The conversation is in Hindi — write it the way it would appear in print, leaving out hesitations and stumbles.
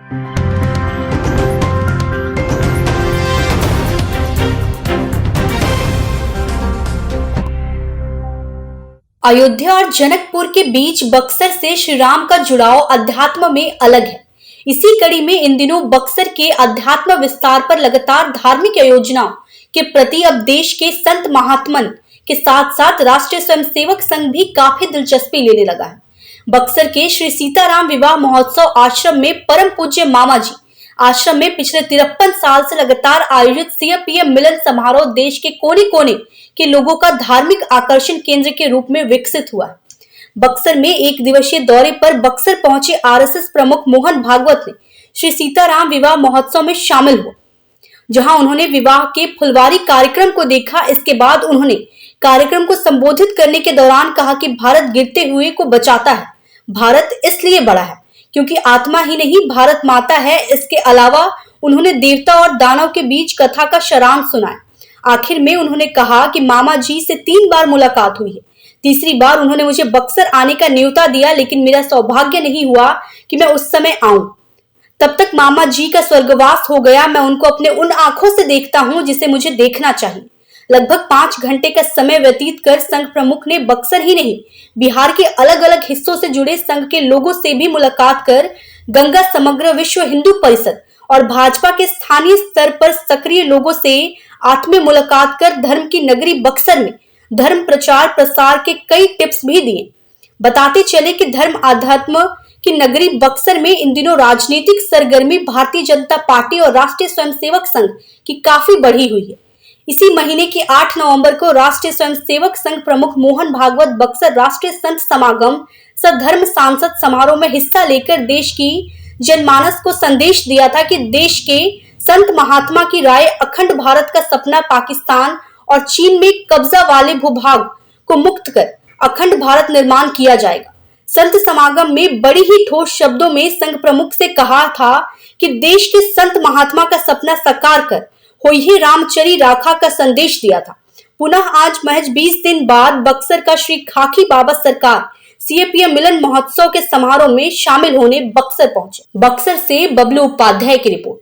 अयोध्या और जनकपुर के बीच बक्सर से श्री राम का जुड़ाव अध्यात्म में अलग है। इसी कड़ी में इन दिनों बक्सर के अध्यात्म विस्तार पर लगातार धार्मिक आयोजनाओं के प्रति अब देश के संत महात्मन के साथ साथ राष्ट्रीय स्वयंसेवक संघ भी काफी दिलचस्पी लेने लगा है। बक्सर के श्री सीताराम विवाह महोत्सव आश्रम में परम पूज्य मामा जी आश्रम में पिछले 53 साल से लगातार आयोजित सीएपीएम मिलन समारोह देश के कोने कोने के लोगों का धार्मिक आकर्षण केंद्र के रूप में विकसित हुआ। बक्सर में एक दिवसीय दौरे पर बक्सर पहुंचे आरएसएस प्रमुख मोहन भागवत ने श्री सीताराम विवाह महोत्सव में शामिल हुए, जहां उन्होंने विवाह के फुलवारी कार्यक्रम को देखा। इसके बाद उन्होंने कार्यक्रम को संबोधित करने के दौरान कहा कि भारत गिरते हुए को बचाता है। भारत इसलिए बड़ा है क्योंकि आत्मा ही नहीं भारत माता है। इसके अलावा उन्होंने देवता और दानव के बीच कथा का सारांश सुनाया। आखिर में उन्होंने कहा कि मामा जी से 3 बार मुलाकात हुई है। तीसरी बार उन्होंने मुझे बक्सर आने का न्योता दिया, लेकिन मेरा सौभाग्य नहीं हुआ कि मैं उस समय आऊं। तब तक मामा जी का स्वर्गवास हो गया। मैं उनको अपने उन आंखों से देखता हूं जिसे मुझे देखना चाहिए। लगभग 5 घंटे का समय व्यतीत कर संघ प्रमुख ने बक्सर ही नहीं, बिहार के अलग अलग हिस्सों से जुड़े संघ के लोगों से भी मुलाकात कर गंगा समग्र विश्व हिंदू परिषद और भाजपा के स्थानीय स्तर पर सक्रिय लोगों से आत्मीय मुलाकात कर धर्म की नगरी बक्सर में धर्म प्रचार प्रसार के कई टिप्स भी दिए। बताते चले कि धर्म आध्यात्म की नगरी बक्सर में इन दिनों राजनीतिक सरगर्मी भारतीय जनता पार्टी और राष्ट्रीय स्वयंसेवक संघ की काफी बढ़ी हुई है। इसी महीने की 8 नवंबर को राष्ट्रीय स्वयंसेवक संघ प्रमुख मोहन भागवत बक्सर राष्ट्रीय संत समागम सधर्म सांसद समारोह में हिस्सा लेकर देश की जनमानस को संदेश दिया था कि देश के संत महात्मा की राय अखंड भारत का सपना पाकिस्तान और चीन में कब्जा वाले भूभाग को मुक्त कर अखंड भारत निर्माण किया जाएगा। संत समागम में बड़ी ही ठोस शब्दों में संघ प्रमुख से कहा था कि देश के संत महात्मा का सपना साकार कर होई ही रामचरी राखा का संदेश दिया था। पुनः आज महज 20 दिन बाद बक्सर का श्री खाकी बाबा सरकार सीएपीएम मिलन महोत्सव के समारोह में शामिल होने बक्सर पहुंचे। बक्सर से बबलू उपाध्याय की रिपोर्ट।